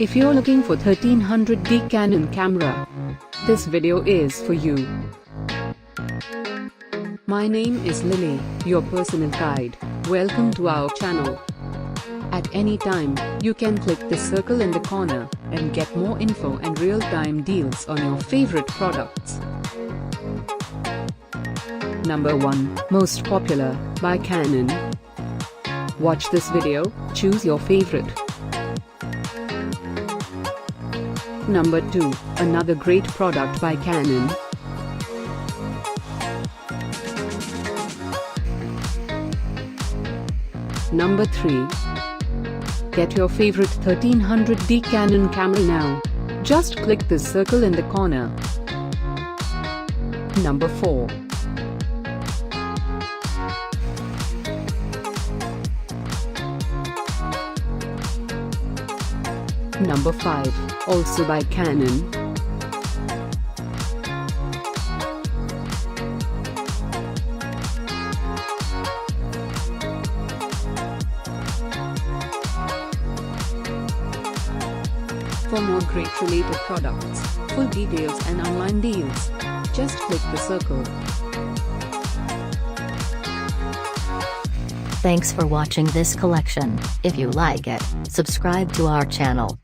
If you're looking for 1300D Canon camera, this video is for you. My name is Lily, your personal guide. Welcome to our channel. At any time, you can click the circle in the corner and get more info and real-time deals on your favorite products. Number 1, Most Popular, by Canon. Watch this video, choose your favorite. Number 2, another great product by Canon. Number 3, get your favorite 1300D Canon camera now. Just click the circle in the corner. Number 4, Number 5, also by Canon. For more great related products, full details and online deals, just click the circle. Thanks for watching this collection. If you like it, subscribe to our channel.